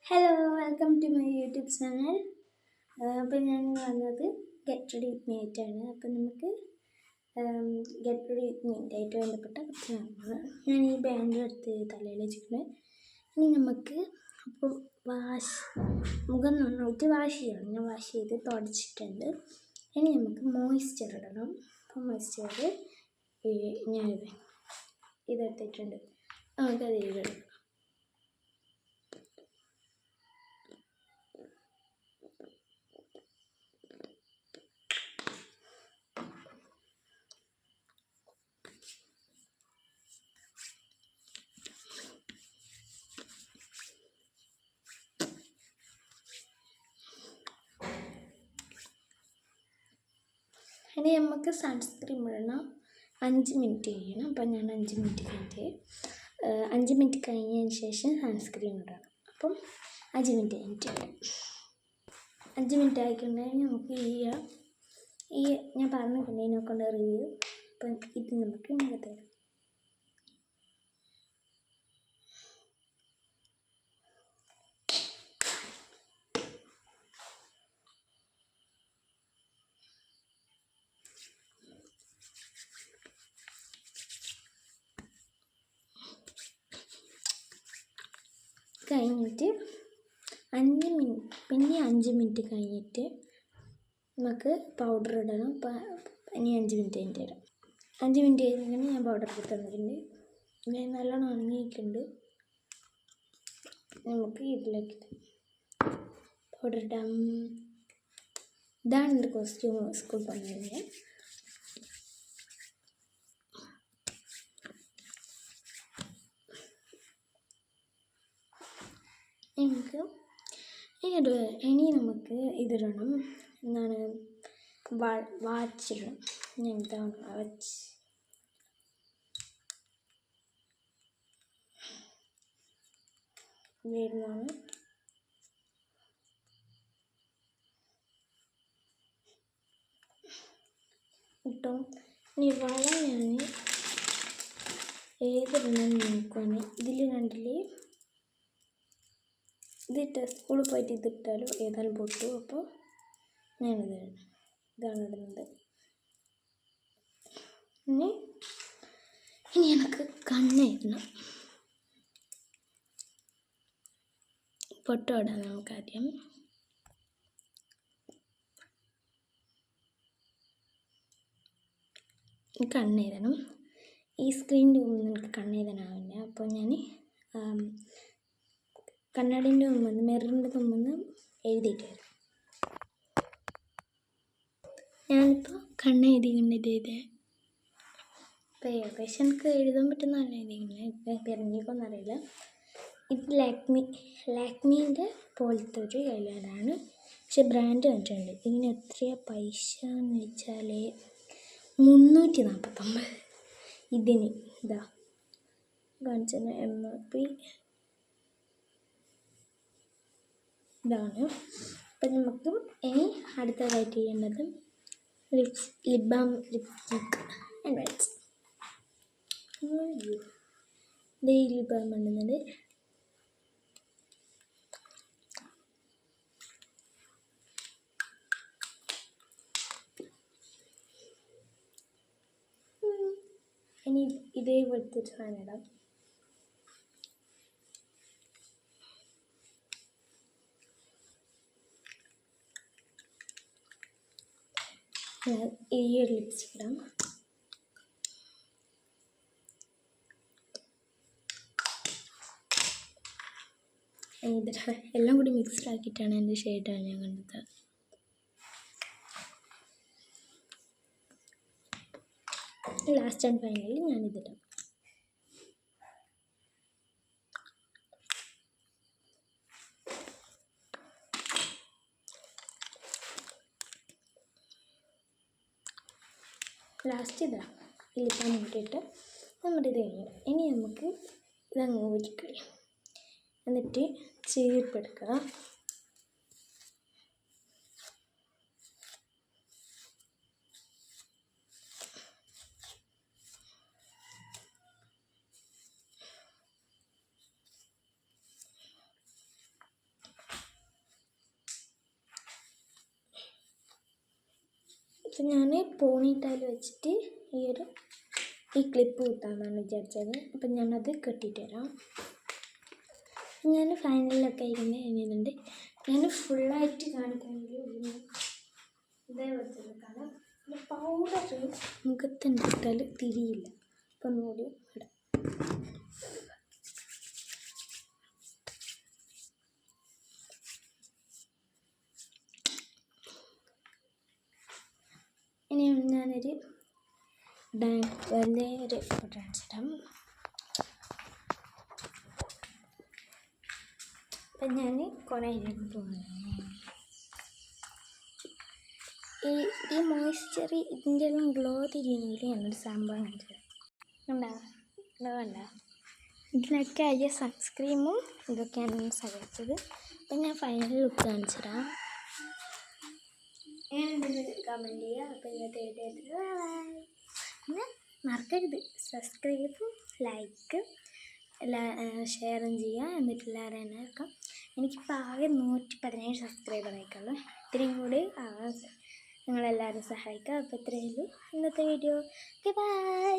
Hello welcome to my YouTube channel. അപ്പോൾ ഞാൻ വന്നത് ഗെറ്റ് റെഡി വിത്ത് മീ ആയിട്ടാണ്. അപ്പോൾ നമുക്ക് ഗെറ്റ് റെഡി വിത്ത് മീ ആയിട്ട് ബന്ധപ്പെട്ട കുറച്ച് കാര്യങ്ങൾ ഞാൻ ഈ ബാൻഡ് എടുത്ത് തലയിൽ വെച്ചിട്ടുണ്ട്. ഇനി നമുക്ക് അപ്പോൾ മുഖം നന്നായിട്ട് വാഷ് ചെയ്യണം. ഞാൻ വാഷ് ചെയ്ത് തുടച്ചിട്ടുണ്ട്. ഇനി നമുക്ക് മോയ്സ്ചർ ഇടണം. അപ്പോൾ മോയ്സ്ചർ ഞാൻ ഇതെടുത്തിട്ടുണ്ട്. നമുക്കത് ഇടണം. ഇനി നമുക്ക് സൺസ്ക്രീൻ ഇടണം. 5 മിനിറ്റ് കഴിയണം. അപ്പം ഞാൻ 5 മിനിറ്റ് കഴിഞ്ഞിട്ട് 5 മിനിറ്റ് കഴിഞ്ഞതിന് ശേഷം സൺസ്ക്രീൻ ഇടണം. അപ്പം 5 മിനിറ്റ് കഴിഞ്ഞിട്ട് 5 മിനിറ്റ് ആയിട്ടുണ്ടെങ്കിൽ നമുക്ക് ഈ ഞാൻ പറഞ്ഞിട്ടുണ്ട് ഇതിനെക്കൊണ്ട് റിവ്യൂ. അപ്പം ഇത് നമുക്ക് മുഖത്ത് ഇടാം. കഴിഞ്ഞിട്ട് 5 മിനിറ്റ് പിന്നെ 5 മിനിറ്റ് കഴിഞ്ഞിട്ട് നമുക്ക് പൗഡർ ഇടണം. ഇനി 5 മിനിറ്റ് കഴിഞ്ഞിട്ട് ഇടാം. 5 മിനിറ്റ് കഴിഞ്ഞിട്ട് ഞാൻ പൗഡർ എടുത്ത് തന്നിട്ടുണ്ട്. ഞാൻ നല്ലോണം ഉണങ്ങിയിട്ടുണ്ട്. നമുക്ക് ഇതിലേക്ക് പൗഡർ ഇടാം. ഇതാണ് എൻ്റെ കോസ്റ്റ്യൂം സ്കൂൾ പോകുന്നതിൻ്റെ. ഇനി നമുക്ക് ഇതിടണം. എന്താണ് വാച്ചിടണം. എന്താണ് വാച്ച് വരുന്നതാണ്. കിട്ടും. ഇനി വള ഞാൻ ഏതിടണം നോക്കുവാണ്. ഇതിൽ രണ്ടിൽ ഇതിട്ട് സ്കൂളിൽ പോയിട്ട് ഇതിട്ടാലും ഏതായാലും പൊട്ടു. അപ്പോൾ ഇതാണ് ഇടുന്നത്. ഇനി എനിക്ക് കണ്ണെഴുതണം. പൊട്ടു ഇടാം നമുക്കാദ്യം. കണ്ണെഴുതണം. ഈ സ്ക്രീനിൻ്റെ മുമ്പിൽ എനിക്ക് കണ്ണെഴുതാനാവില്ല. അപ്പോൾ ഞാൻ കണ്ണാടിൻ്റെ മുമ്പിൽ നിന്ന് മിററിൻ്റെ മുമ്പിൽ നിന്ന് എഴുതിയിട്ട് വരും. ഞാനിപ്പോൾ കണ്ണെഴുതി കണ്ടിട്ട് ഇപ്പോൾ ഏകദേശം എനിക്ക് എഴുതാൻ പറ്റുന്നതല്ല എഴുതിക്കുന്നത്. ഇപ്പം പെരഞ്ഞിക്കൊന്നും അറിയില്ല. ഇത് ലാക്മീൻ്റെ പോലത്തെ ഒരു ഐലൈനറാണ്. പക്ഷെ ബ്രാൻഡ് കണ്ടിട്ടുണ്ട്. ഇതിന് എത്രയാണ് പൈസ എന്ന് വെച്ചാൽ 349. ഇതിന് ഇതാ കാണിച്ചത് MRP ഇതാണ്. അപ്പം നമുക്ക് ഇനി അടുത്തതായിട്ട് ചെയ്യേണ്ടത് lip balm, lipstick and whites. ഈ ലിപ് ബാം ഇടുന്നത് ഇനി ഇതേപോലത്തെ സാധനം ഇടാം. ഈ ഒരു ലിപ്സ്റ്റിക് ഇടാം. എല്ലാം കൂടി മിക്സ്ഡ് ആക്കിയിട്ടാണ് എൻ്റെ ഷെയ്ഡാണ് ഞാൻ കണ്ടത്. ലാസ്റ്റ് ആൻഡ് ഫൈനലി ഞാനിതിടാം. ലാസ്റ്റ് ഇതാ ലിപ്പാൻ കൂട്ടിയിട്ട് നമ്മുടെ ഇത് കഴിഞ്ഞു. ഇനി നമുക്ക് ഇതങ്ങ് ഊരിക്കളയാം. എന്നിട്ട് ചീർപ്പെടുക്കുക. അപ്പം ഞാൻ പോണിട്ടയിൽ വെച്ചിട്ട് ഈ ക്ലിപ്പ് കുത്താമെന്നാണ് വിചാരിച്ചത്. അപ്പം ഞാനത് കെട്ടിയിട്ട് തരാം. ഞാൻ ഫൈനലൊക്കെ ഇങ്ങനെ എഴുതുന്നുണ്ട്. ഞാൻ ഫുള്ളായിട്ട് കാണിക്കണമെങ്കിൽ ഇതേപോലത്തെ കാരണം പൗഡർ മുഖത്തുണ്ടാക്കിയാൽ തിരിയില്ല. അപ്പം ഒന്നുകൂടി ഇടാം. ഇനി ഞാനൊരു വലിയൊരു ഫോട്ടോ കാണിച്ചിടാം. അപ്പം ഞാൻ കുറേ പോകുന്നത് ഈ മോയ്സ്ചർ ഇതിൻ്റെ എല്ലാം ഗ്ലോ തിരിയുന്നതിൽ ഞാനൊരു സംഭവം കാണിച്ചത് വേണ്ട. ഇതിനൊക്കെ അയ്യ സൺസ്ക്രീമും ഇതൊക്കെയാണ് സഹായിച്ചത്. അപ്പം ഞാൻ ഫൈനൽ ലുക്ക് കാണിച്ചിടാം. കമൻറ്റ് ചെയ്യുക. അപ്പോൾ ഇന്നത്തെ വീഡിയോ പിന്നെ മറക്കരുത് സബ്സ്ക്രൈബും ലൈക്കും ഷെയറും ചെയ്യുക. എന്നിട്ട് എല്ലാവരും എന്നെ വെക്കാം. എനിക്കിപ്പോൾ ആകെ 117 സബ്സ്ക്രൈബർ ആയിക്കുള്ളൂ. ഇത്രയും കൂടി നിങ്ങളെല്ലാവരും സഹായിക്കുക. അപ്പോൾ ഇത്രയേ ഉള്ളൂ ഇന്നത്തെ വീഡിയോ. Okay bye.